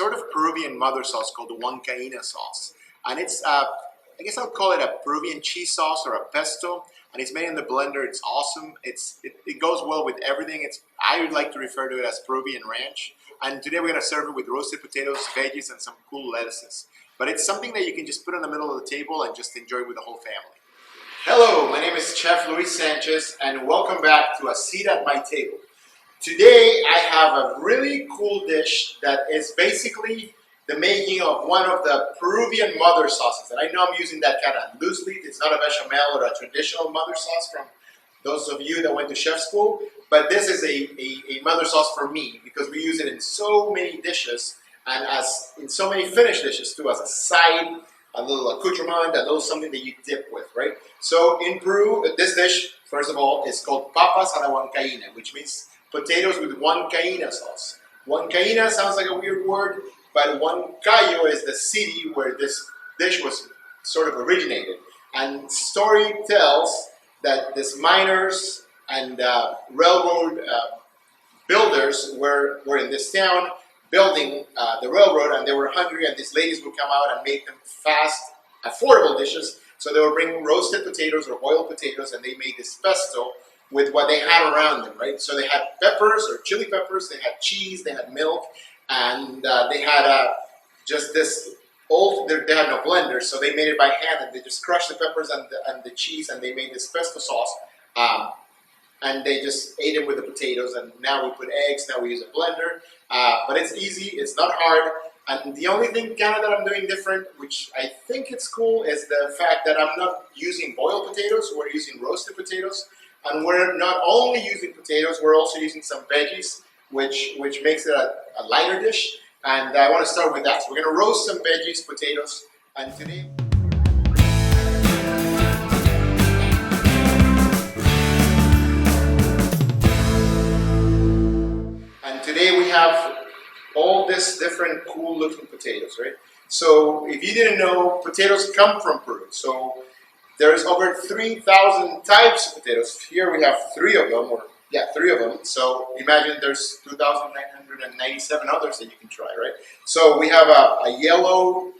sort of Peruvian mother sauce called the Huancaina sauce. And it's, I guess I'll call it a Peruvian cheese sauce or a pesto. And it's made in the blender. It's awesome. It goes well with everything. I would like to refer to it as Peruvian ranch. And today we're going to serve it with roasted potatoes, veggies, and some cool lettuces. But it's something that you can just put in the middle of the table and just enjoy with the whole family. Hello, my name is Chef Luis Sanchez, and welcome back to A Seat at My Table. Today I have a really cool dish that is basically the making of one of the Peruvian mother sauces. And I know I'm using that kind of loosely. It's not a bechamel or a traditional mother sauce from those of you that went to chef school. But this is a mother sauce for me because we use it in so many dishes and as in so many finished dishes too, as a side, a little accoutrement, a little something that you dip with, right? So in Peru, this dish, first of all, is called papas a la huancaina, which means potatoes with Huancaina sauce. Huancaina sounds like a weird word, but Huancayo is the city where this dish was sort of originated. And story tells that these miners and railroad builders were in this town building the railroad, and they were hungry, and these ladies would come out and make them fast, affordable dishes. So they would bring roasted potatoes or boiled potatoes, and they made this pesto with what they had around them, right? So they had peppers or chili peppers, they had cheese, they had milk, and they had just this they had no blender, so they made it by hand, and they just crushed the peppers and the cheese, and they made this pesto sauce, and they just ate it with the potatoes, and now we put eggs, now we use a blender, but it's easy, it's not hard, and the only thing kind of that I'm doing different, which I think it's cool, is the fact that I'm not using boiled potatoes, we're using roasted potatoes, and we're not only using potatoes, we're also using some veggies, which makes it a lighter dish. And I want to start with that. So we're going to roast some veggies, potatoes, and today we have all these different cool looking potatoes, right? So if you didn't know, potatoes come from Peru. So there's over 3,000 types of potatoes. Here we have three of them. So imagine there's 2,997 others that you can try, right? So we have a yellow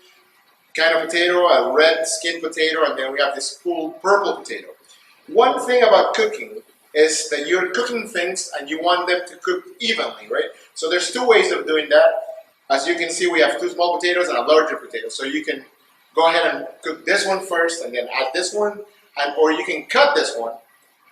kind of potato, a red skin potato, and then we have this cool purple potato. One thing about cooking is that you're cooking things and you want them to cook evenly, right? So there's two ways of doing that. As you can see, we have two small potatoes and a larger potato. So you can go ahead and cook this one first and then add this one, or you can cut this one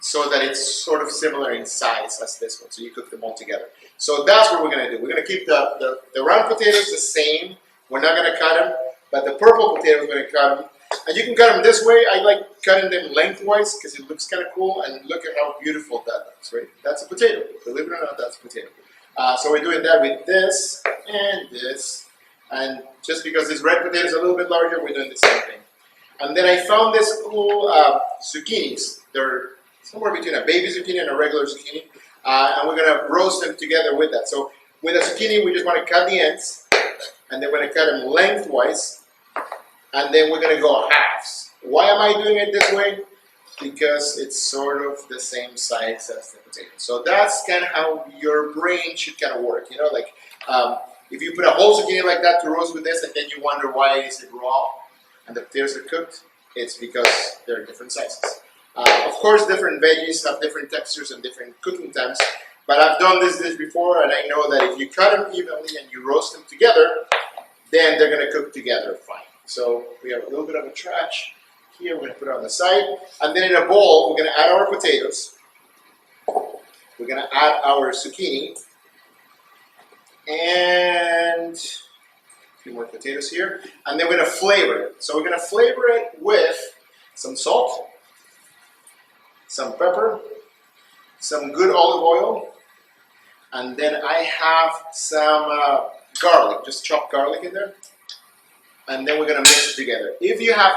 so that it's sort of similar in size as this one, so you cook them all together. So that's what we're going to do. We're going to keep the round potatoes the same. We're not going to cut them, but the purple potato, we're going to cut them. And you can cut them this way. I like cutting them lengthwise because it looks kind of cool, and look at how beautiful that looks, right? That's a potato. Believe it or not, that's a potato. So we're doing that with this and this. And just because this red potato is a little bit larger, we're doing the same thing. And then I found this cool zucchinis. They're somewhere between a baby zucchini and a regular zucchini. And we're going to roast them together with that. So with a zucchini, we just want to cut the ends. And then we're going to cut them lengthwise. And then we're going to go halves. Why am I doing it this way? Because it's sort of the same size as the potato. So that's kind of how your brain should kind of work. You know, like if you put a whole zucchini like that to roast with this, and then you wonder why is it raw and the potatoes are cooked, it's because they're different sizes. Of course, different veggies have different textures and different cooking times, but I've done this dish before, and I know that if you cut them evenly and you roast them together, then they're going to cook together fine. So we have a little bit of a trash here. We're going to put it on the side, and then in a bowl, we're going to add our potatoes. We're going to add our zucchini, and a few more potatoes here, and then we're going to flavor it. So we're going to flavor it with some salt, some pepper, some good olive oil, and then I have some garlic, just chopped garlic in there, and then we're going to mix it together. If you have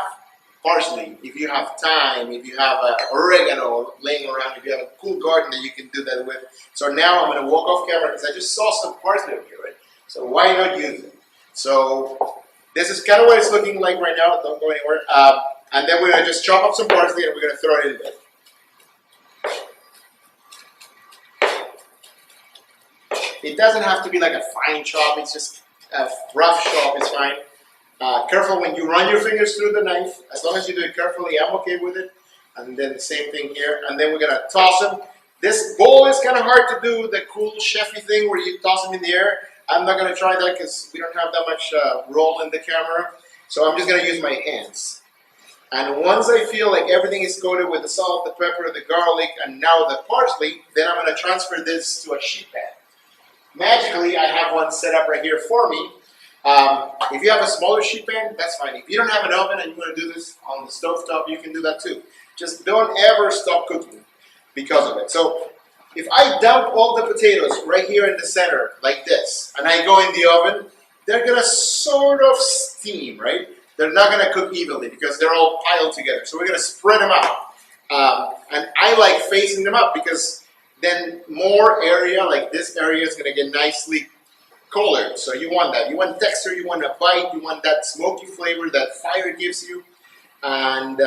parsley, if you have thyme, if you have oregano laying around, if you have a cool garden that you can do that with. So now I'm going to walk off camera because I just saw some parsley over here, right? So why not use it? So this is kind of what it's looking like right now. Don't go anywhere. And then we're going to just chop up some parsley and we're going to throw it in there. It doesn't have to be like a fine chop. It's just A rough chop is fine. Careful when you run your fingers through the knife. As long as you do it carefully, I'm okay with it. And then the same thing here. And then we're gonna toss them. This bowl is kind of hard to do, the cool chefy thing where you toss them in the air. I'm not gonna try that because we don't have that much roll in the camera. So I'm just gonna use my hands. And once I feel like everything is coated with the salt, the pepper, the garlic, and now the parsley, then I'm gonna transfer this to a sheet pan. Magically, I have one set up right here for me. If you have a smaller sheet pan, that's fine. If you don't have an oven and you want to do this on the stovetop, you can do that too. Just don't ever stop cooking because of it. So if I dump all the potatoes right here in the center like this, and I go in the oven, they're gonna sort of steam, right? They're not gonna cook evenly because they're all piled together. So we're gonna spread them out. And I like facing them up because then more area, like this area, is gonna get nicely colored. So you want that. You want texture, you want a bite, you want that smoky flavor that fire gives you, and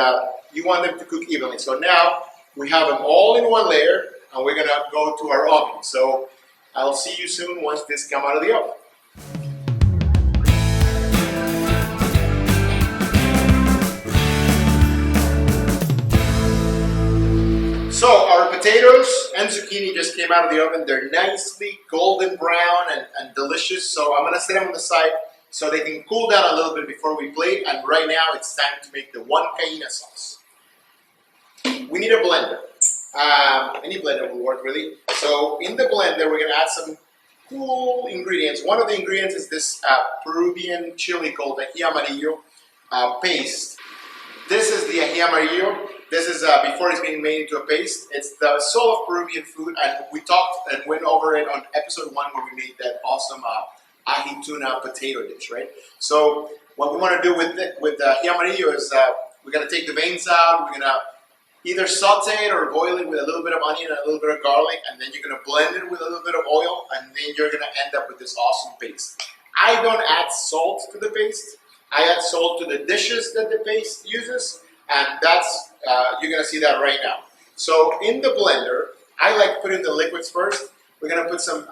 you want them to cook evenly. So now we have them all in one layer, and we're gonna go to our oven. So I'll see you soon once this come out of the oven. So our potatoes and zucchini just came out of the oven. They're nicely golden brown and delicious. So I'm gonna set them on the side so they can cool down a little bit before we plate. And right now it's time to make the Huancaina sauce. We need a blender. Any blender will work really. So in the blender we're gonna add some cool ingredients. One of the ingredients is this Peruvian chili called Ahi paste. This is the Ahi amarillo. This is before it's being made into a paste. It's the soul of Peruvian food, and we talked and went over it on episode 1 where we made that awesome ahi tuna potato dish, right? So what we want to do with the Ahi amarillo is we're going to take the veins out. We're going to either saute it or boil it with a little bit of onion and a little bit of garlic, and then you're going to blend it with a little bit of oil, and then you're going to end up with this awesome paste. I don't add salt to the paste. I add salt to the dishes that the paste uses, and that's you're gonna see that right now. So in the blender, I like putting the liquids first. We're gonna put some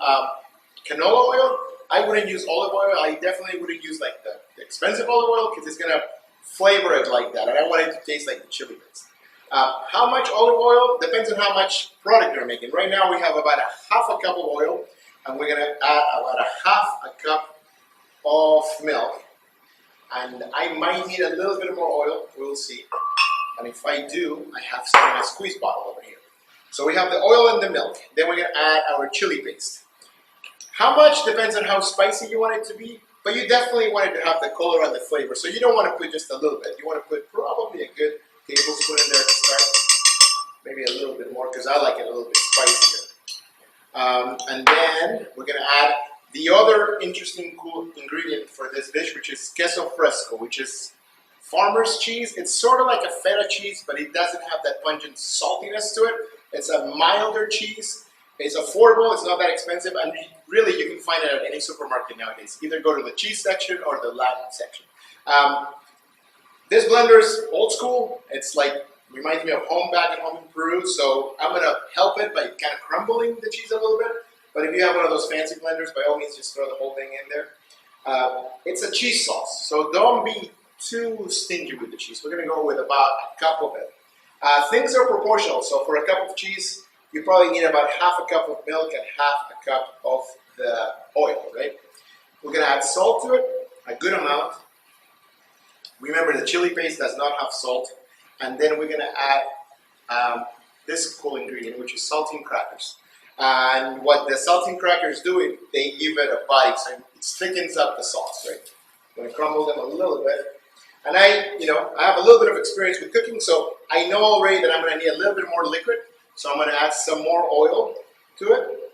canola oil. I wouldn't use olive oil. I definitely wouldn't use like the expensive olive oil because it's gonna flavor it like that, and I want it to taste like the chili bits. How much olive oil depends on how much product you're making. Right now we have about half a cup of oil, and we're gonna add about half a cup of milk. And I might need a little bit more oil, we'll see. And if I do, I have some in a squeeze bottle over here. So we have the oil and the milk. Then we're gonna add our chili paste. How much depends on how spicy you want it to be, but you definitely want it to have the color and the flavor. So you don't want to put just a little bit. You want to put probably a good tablespoon in there to start. Maybe a little bit more because I like it a little bit spicier. And then we're gonna add the other interesting cool ingredient for this dish, which is Queso Fresco, which is farmer's cheese. It's sort of like a feta cheese, but it doesn't have that pungent saltiness to it. It's a milder cheese. It's affordable, it's not that expensive, and really you can find it at any supermarket nowadays. Either go to the cheese section or the Latin section. This blender is old school. It's like, reminds me of home back at home in Peru, so I'm gonna help it by kind of crumbling the cheese a little bit. But if you have one of those fancy blenders, by all means, just throw the whole thing in there. It's a cheese sauce, so don't be too stingy with the cheese. We're going to go with about a cup of it. Things are proportional, so for a cup of cheese, you probably need about half a cup of milk and half a cup of the oil, right? We're going to add salt to it, a good amount. Remember, the chili paste does not have salt. And then we're going to add this cool ingredient, which is saltine crackers. And what the saltine crackers do, they give it a bite, so it thickens up the sauce, right? I'm gonna crumble them a little bit. And I have a little bit of experience with cooking, so I know already that I'm gonna need a little bit more liquid, so I'm gonna add some more oil to it.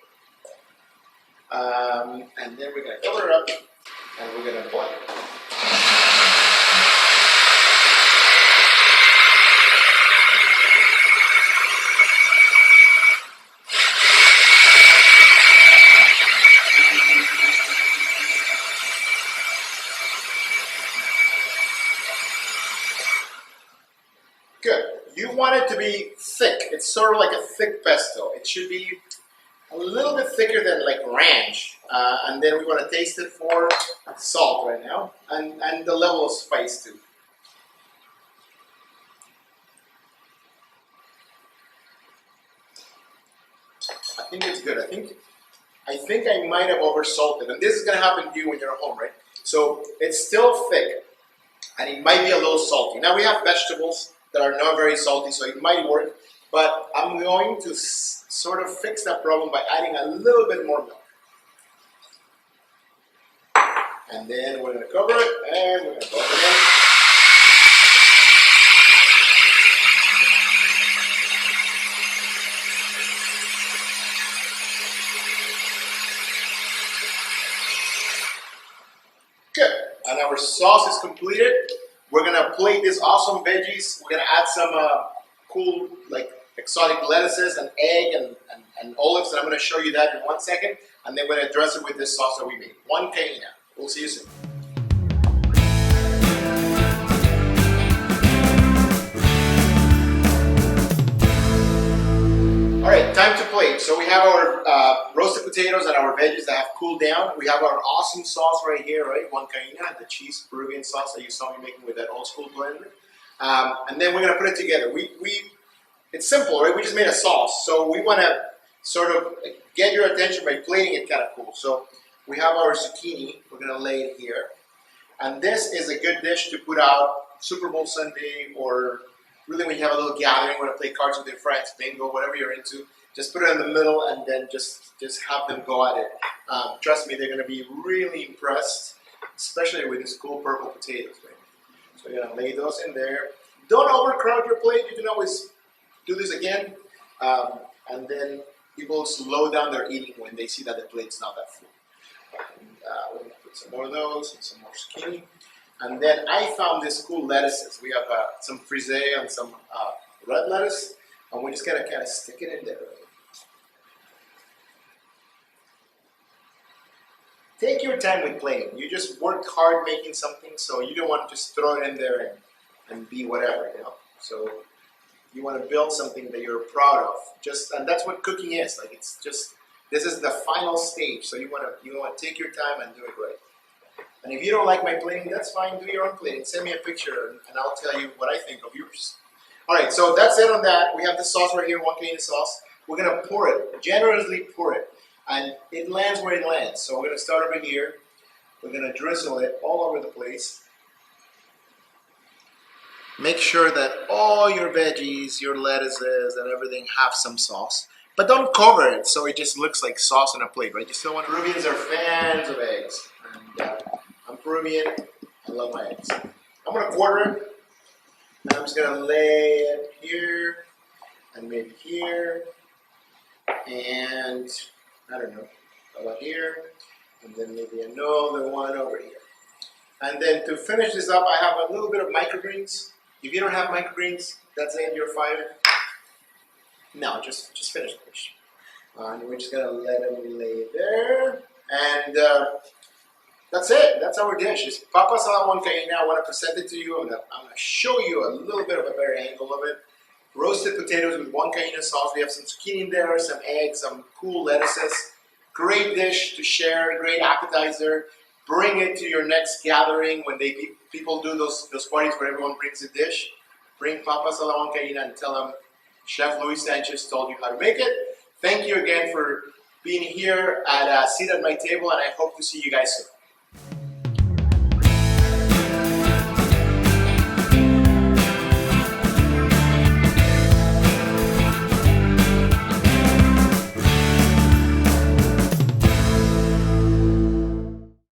And then we're gonna cover it up, and we're gonna boil it. Good. You want it to be thick. It's sort of like a thick pesto. It should be a little bit thicker than like ranch. And then we want to taste it for salt right now and the level of spice too. I think it's good. I think I might have oversalted, and this is gonna happen to you when you're at home, right? So it's still thick, and it might be a little salty. Now we have vegetables that are not very salty, so it might work. But I'm going to sort of fix that problem by adding a little bit more milk. And then we're gonna cover it, and we're gonna go again. Good, and our sauce is completed. We're gonna plate this awesome veggies. We're gonna add some cool, like exotic lettuces and egg and olives, and I'm gonna show you that in 1 second. And then we're gonna dress it with this sauce that we made. Huancaina. We'll see you soon. All right, time to plate. So we have our roasted potatoes and our veggies that have cooled down. We have our awesome sauce right here, right? Huancaina, the cheese Peruvian sauce that you saw me making with that old school blender. And then we're gonna put it together. It's simple, right? We just made a sauce. So we wanna sort of get your attention by plating it kind of cool. So we have our zucchini. We're gonna lay it here. And this is a good dish to put out Super Bowl Sunday, or really when you have a little gathering, want to play cards with your friends, bingo, whatever you're into. Just put it in the middle and then just have them go at it. Trust me, they're going to be really impressed, especially with these cool purple potatoes. Right? So you're going to lay those in there. Don't overcrowd your plate. You can always do this again. And then people slow down their eating when they see that the plate's not that full. And, we're going to put some more of those and some more zucchini. And then I found this cool lettuces. We have some frisee and some red lettuce. And we're just going to kind of stick it in there. Take your time with plating. You just worked hard making something, so you don't want to just throw it in there and be whatever, you know. So you want to build something that you're proud of. And that's what cooking is. Like, it's just, this is the final stage. So you want to take your time and do it right. And if you don't like my plating, that's fine. Do your own plating. Send me a picture, and I'll tell you what I think of yours. All right, so that's it on that. We have the sauce right here, Huancaina sauce. We're going to pour it, generously pour it. And it lands where it lands. So we're going to start over here. We're going to drizzle it all over the place. Make sure that all your veggies, your lettuces, and everything have some sauce. But don't cover it so it just looks like sauce on a plate, right? You still want Peruvians are fans of eggs. And I'm Peruvian. I love my eggs. I'm going to quarter it. And I'm just going to lay it here. And maybe here. And I don't know, about here, and then maybe another one over here. And then to finish this up, I have a little bit of microgreens. If you don't have microgreens, that's it, you're fired. No, just finish the dish. And we're just gonna let them lay there. And that's it, that's our dish. It's papas a la Huancaina. I wanna present it to you. I'm gonna show you a little bit of a better angle of it. Roasted potatoes with Huancaina sauce. We have some zucchini in there, some eggs, some cool lettuces. Great dish to share, great appetizer. Bring it to your next gathering when people do those parties where everyone brings a dish. Bring papas a la Huancaina and tell them Chef Luis Sanchez told you how to make it. Thank you again for being here at Seat at My Table, and I hope to see you guys soon.